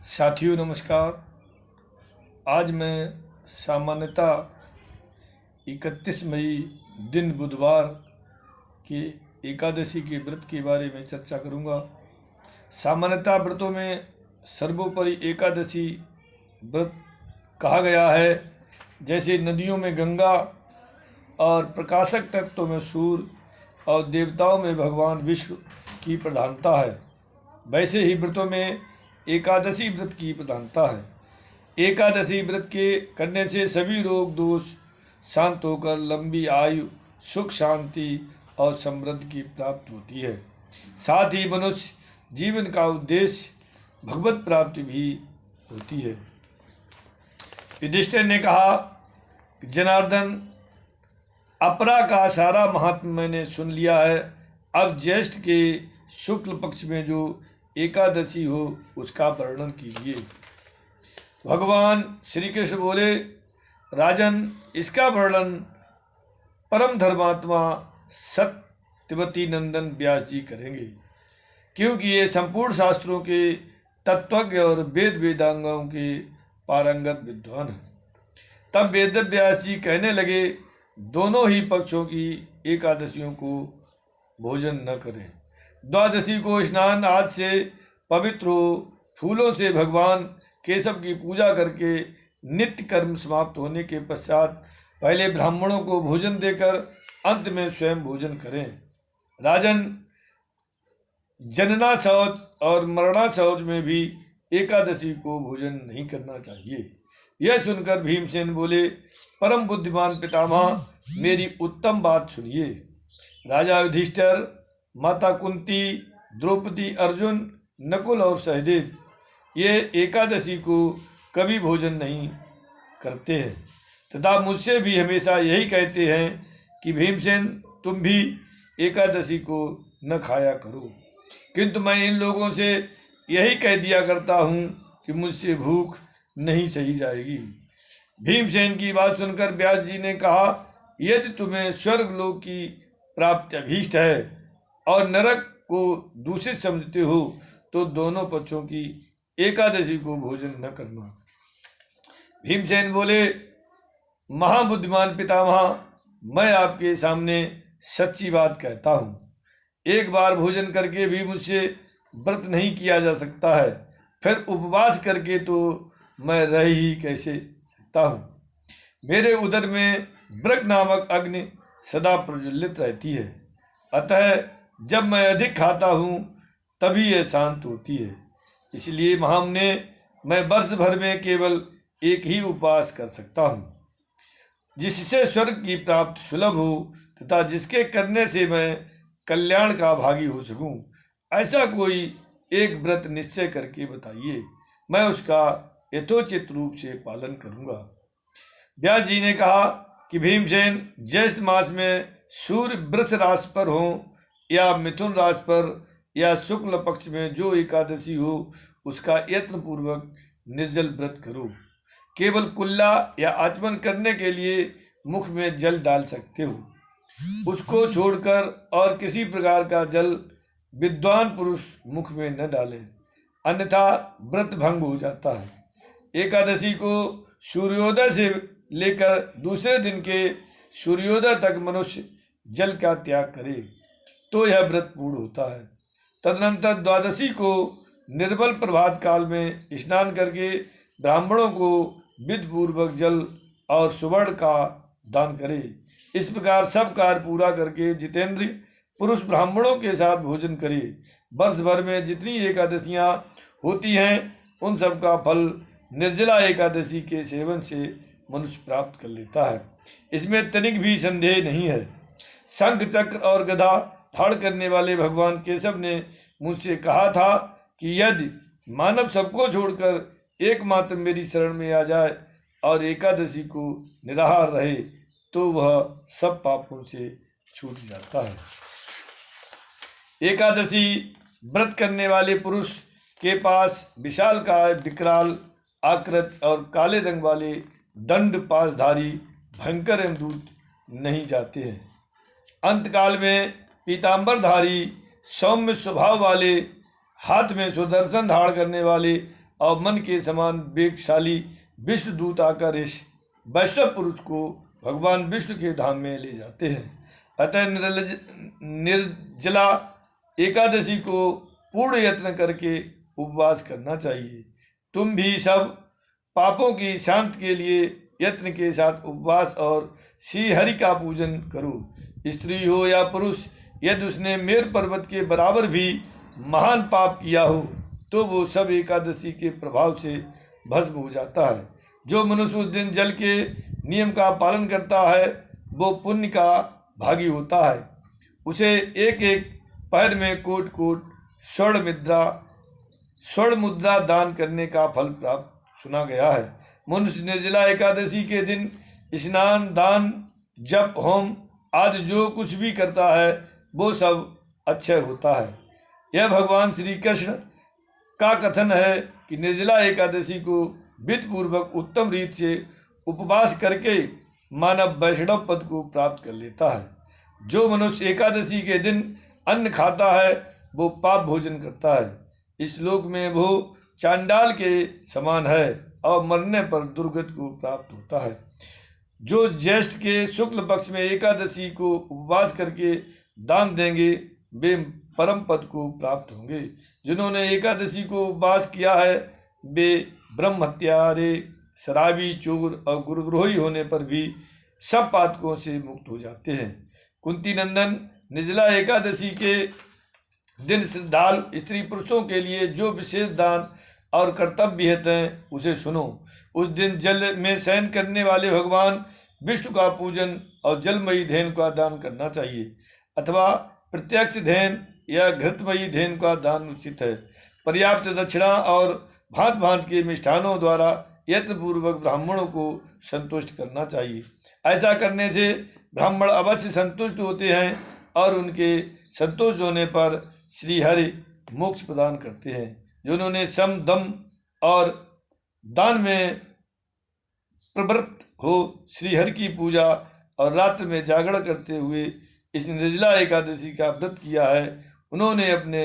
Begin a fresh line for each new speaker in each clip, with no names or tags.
साथियों नमस्कार। आज मैं सामान्यतः 31 मई दिन बुधवार के एकादशी के व्रत के बारे में चर्चा करूंगा। सामान्यतः व्रतों में सर्वोपरि एकादशी व्रत कहा गया है। जैसे नदियों में गंगा और प्रकाशक तत्वों में सूर्य और देवताओं में भगवान विष्णु की प्रधानता है, वैसे ही व्रतों में एकादशी व्रत की प्रधानता है। एकादशी व्रत के करने से सभी रोग दोष शांत होकर लंबी आयु, सुख, शांति और समृद्धि की प्राप्ति होती है। साथ ही मनुष्य जीवन का उद्देश्य भगवत प्राप्ति भी होती है। युधिष्ठिर ने कहा, जनार्दन, अपरा का सारा महात्म्य मैंने सुन लिया है। अब ज्येष्ठ के शुक्ल पक्ष में जो एकादशी हो उसका वर्णन कीजिए। भगवान श्री कृष्ण बोले, राजन, इसका वर्णन परम धर्मात्मा सत्यवती नंदन व्यास जी करेंगे, क्योंकि ये संपूर्ण शास्त्रों के तत्वज्ञ और वेद वेदांगों के पारंगत विद्वान हैं। तब वेद व्यास जी कहने लगे, दोनों ही पक्षों की एकादशियों को भोजन न करें। द्वादशी को स्नान आदि से पवित्र हो, फूलों से भगवान केशव की पूजा करके नित्य कर्म समाप्त होने के पश्चात पहले ब्राह्मणों को भोजन देकर अंत में स्वयं भोजन करें। राजन, जनना शौच और मरणा शौच में भी एकादशी को भोजन नहीं करना चाहिए। यह सुनकर भीमसेन बोले, परम बुद्धिमान पितामह, मेरी उत्तम बात सुनिए। राजा युधिष्ठिर, माता कुंती, द्रौपदी, अर्जुन, नकुल और सहदेव ये एकादशी को कभी भोजन नहीं करते हैं तथा मुझसे भी हमेशा यही कहते हैं कि भीमसेन, तुम भी एकादशी को न खाया करो। किंतु मैं इन लोगों से यही कह दिया करता हूँ कि मुझसे भूख नहीं सही जाएगी। भीमसेन की बात सुनकर व्यास जी ने कहा, यदि तुम्हें स्वर्गलोक की प्राप्ति अभीष्ट है और नरक को दूषित समझते हो तो दोनों पक्षों की एकादशी को भोजन न करना। भीमसेन बोले, महाबुद्धिमान पितामह, मैं आपके सामने सच्ची बात कहता हूँ। एक बार भोजन करके भी मुझसे व्रत नहीं किया जा सकता है, फिर उपवास करके तो मैं रह ही कैसे सकता हूँ। मेरे उदर में ब्रक नामक अग्नि सदा प्रज्वलित रहती है, अतः जब मैं अधिक खाता हूँ तभी यह शांत होती है। इसलिए महामुने, मैं वर्ष भर में केवल एक ही उपवास कर सकता हूँ, जिससे स्वर्ग की प्राप्ति सुलभ हो तथा जिसके करने से मैं कल्याण का भागी हो सकूं। ऐसा कोई एक व्रत निश्चय करके बताइए, मैं उसका यथोचित रूप से पालन करूंगा। व्यास जी ने कहा कि भीमसेन, ज्येष्ठ मास में सूर्य वृष राशि पर हो या मिथुन राशि पर या शुक्ल पक्ष में जो एकादशी हो उसका यत्न पूर्वक निर्जल व्रत करो। केवल कुल्ला या आचमन करने के लिए मुख में जल डाल सकते हो, उसको छोड़कर और किसी प्रकार का जल विद्वान पुरुष मुख में न डाले, अन्यथा व्रत भंग हो जाता है। एकादशी को सूर्योदय से लेकर दूसरे दिन के सूर्योदय तक मनुष्य जल का त्याग करे तो यह व्रत पूर्ण होता है। तदनंतर द्वादशी को निर्मल प्रभात काल में स्नान करके ब्राह्मणों को विधिपूर्वक जल और सुवर्ण का दान करे। इस प्रकार सब कार्य पूरा करके जितेंद्रिय पुरुष ब्राह्मणों के साथ भोजन करे। वर्ष भर में जितनी एकादशियां होती हैं उन सब का फल निर्जला एकादशी के सेवन से मनुष्य प्राप्त कर लेता है, इसमें तनिक भी संदेह नहीं है। शंख, चक्र और गदा धारण करने वाले भगवान केशव ने मुझसे कहा था कि यदि मानव सबको छोड़कर एकमात्र मेरी शरण में आ जाए और एकादशी को निराहार रहे तो वह सब पापों से छूट जाता है। एकादशी व्रत करने वाले पुरुष के पास विशालकाय, विकराल आकृति और काले रंग वाले दंड पासधारी भयंकर यमदूत नहीं जाते हैं। अंतकाल में पीतांबरधारी, सौम्य स्वभाव वाले, हाथ में सुदर्शन धारण करने वाले और मन के समान वेगशाली विष्णु दूत आकर इस वैष्णव पुरुष को भगवान विष्णु के धाम में ले जाते हैं। अतः निर्जला एकादशी को पूर्ण यत्न करके उपवास करना चाहिए। तुम भी सब पापों की शांति के लिए यत्न के साथ उपवास और श्री हरि का पूजन करो। स्त्री हो या पुरुष, यदि उसने मेरु पर्वत के बराबर भी महान पाप किया हो तो वो सब एकादशी के प्रभाव से भस्म हो जाता है। जो मनुष्य उस दिन जल के नियम का पालन करता है वो पुण्य का भागी होता है। उसे एक एक पैर में कोट कोट स्वर्ण मुद्रा दान करने का फल प्राप्त सुना गया है। मनुष्य निर्जला एकादशी के दिन स्नान, दान, जप, होम आदि जो कुछ भी करता है वो सब अक्षय होता है। यह भगवान श्री कृष्ण का कथन है कि निर्जला एकादशी को विधि पूर्वक उत्तम रीत से उपवास करके मानव वैष्णव पद को प्राप्त कर लेता है। जो मनुष्य एकादशी के दिन अन्न खाता है वो पाप भोजन करता है। इस लोक में वो चांडाल के समान है और मरने पर दुर्गति को प्राप्त होता है। जो ज्येष्ठ के शुक्ल पक्ष में एकादशी को उपवास करके दान देंगे वे परम पद को प्राप्त होंगे। जिन्होंने एकादशी को उपवास किया है वे ब्रह्म हत्यारे, शराबी, चोर और गुरुद्रोही होने पर भी सब पातकों से मुक्त हो जाते हैं। कुंती नंदन, निर्जला एकादशी के दिन श्रद्धालु स्त्री पुरुषों के लिए जो विशेष दान और कर्तव्य हैं उसे सुनो। उस दिन जल में शयन करने वाले भगवान विष्णु का पूजन और जलमयी धेन का दान करना चाहिए, अथवा प्रत्यक्ष धेन या घृतमयी धेन का दान उचित है। पर्याप्त दक्षिणा और भांत भांत के मिष्ठानों द्वारा यत्नपूर्वक ब्राह्मणों को संतुष्ट करना चाहिए। ऐसा करने से ब्राह्मण अवश्य संतुष्ट होते हैं और उनके संतुष्ट होने पर श्री हरि मोक्ष प्रदान करते हैं। जिन्होंने सम, दम और दान में प्रवृत्त हो श्री हरि की पूजा और रात्र में जागरण करते हुए इस निर्जला एकादशी का व्रत किया है, उन्होंने अपने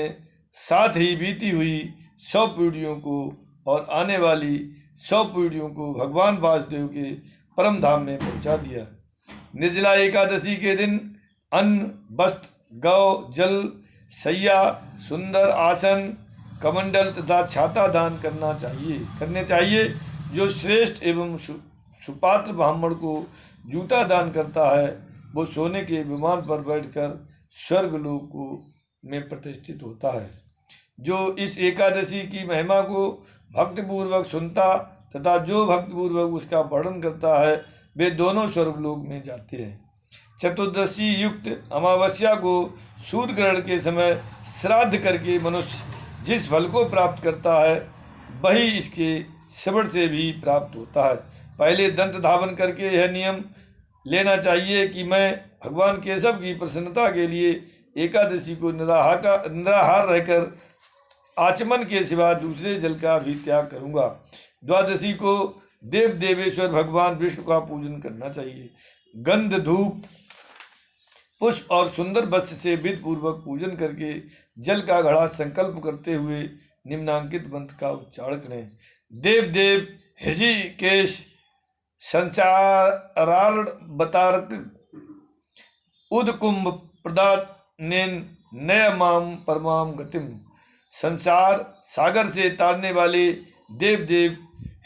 साथ ही बीती हुई 100 पीढ़ियों को और आने वाली 100 पीढ़ियों को भगवान वासुदेव के परम धाम में पहुंचा दिया। निर्जला एकादशी के दिन अन्न, वस्त्र, गौ, जल, शैया, सुंदर आसन, कमंडल तथा छाता दान करने चाहिए। जो श्रेष्ठ एवं सुपात्र ब्राह्मण को जूता दान करता है वो सोने के विमान पर बैठकर स्वर्ग लोक में प्रतिष्ठित होता है। जो इस एकादशी की महिमा को भक्तिपूर्वक सुनता तथा जो भक्तिपूर्वक उसका वर्णन करता है वे दोनों स्वर्गलोक में जाते हैं। चतुर्दशी युक्त अमावस्या को सूर्य ग्रहण के समय श्राद्ध करके मनुष्य जिस फल को प्राप्त करता है वही इसके श्रवण से भी प्राप्त होता है। पहले दंत धावन करके यह नियम लेना चाहिए कि मैं भगवान केशव की प्रसन्नता के लिए एकादशी को निराहार रहकर आचमन के सिवा दूसरे जल का भी त्याग करूंगा। द्वादशी को देव देवेश्वर भगवान विष्णु का पूजन करना चाहिए। गंध, धूप, पुष्प और सुंदर वस्त्र से विधि पूर्वक पूजन करके जल का घड़ा संकल्प करते हुए निम्नांकित मंत्र का उच्चारण करें। देव देव हृषिकेश संसारार्ण बतारक उदकुंभ प्रदात नेन नय माम परमाम गतिम। संसार सागर से तारने वाले देव देव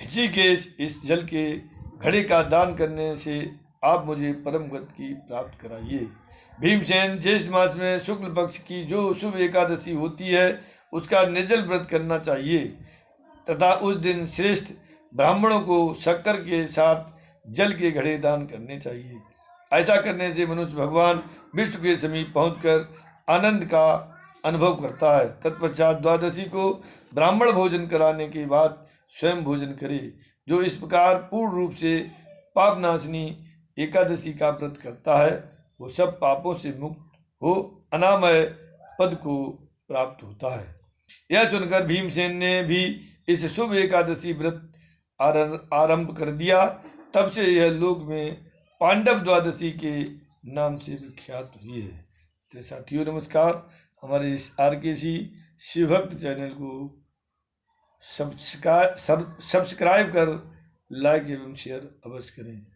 हृषिकेश, इस जल के घड़े का दान करने से आप मुझे परम गति की प्राप्त कराइए। भीमसेन, ज्येष्ठ मास में शुक्ल पक्ष की जो शुभ एकादशी होती है उसका निर्जल व्रत करना चाहिए तथा उस दिन श्रेष्ठ ब्राह्मणों को शक्कर के साथ जल के घड़े दान करने चाहिए। ऐसा करने से मनुष्य भगवान विष्णु के समीप पहुंचकर आनंद का अनुभव करता है। तत्पश्चात द्वादशी को ब्राह्मण भोजन कराने के बाद स्वयं भोजन करे। जो इस प्रकार पूर्ण रूप से पापनाशिनी एकादशी का व्रत करता है वो सब पापों से मुक्त हो अनामय पद को प्राप्त होता है। यह सुनकर भीमसेन ने भी इस शुभ एकादशी व्रत आरंभ कर दिया। तब से यह लोक में पांडव द्वादशी के नाम से विख्यात हुई है। तो साथियों नमस्कार, हमारे इस RKC शिवभक्त चैनल को सब्सक्राइब कर लाइक एवं शेयर अवश्य करें।